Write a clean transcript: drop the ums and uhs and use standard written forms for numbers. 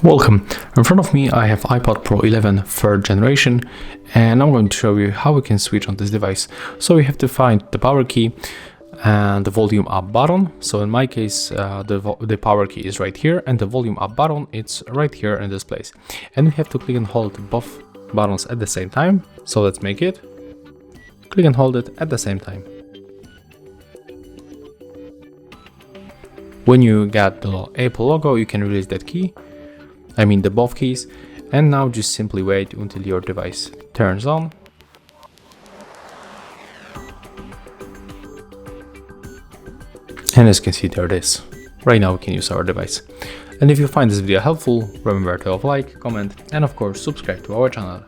Welcome. In front of me I have iPad Pro 11 3rd generation, and I'm going to show you how we can switch on this device. So we have to find the power key and the volume up button. So in my case the power key is right here and the volume up button it's right here in this place. And we have to click and hold both buttons at the same time. So let's make it. Click and hold it at the same time. When you get the Apple logo, you can release that key. I mean the both keys, and now just simply wait until your device turns on. And as you can see, there it is. Right now we can use our device. And if you find this video helpful, remember to leave a like, comment, and of course subscribe to our channel.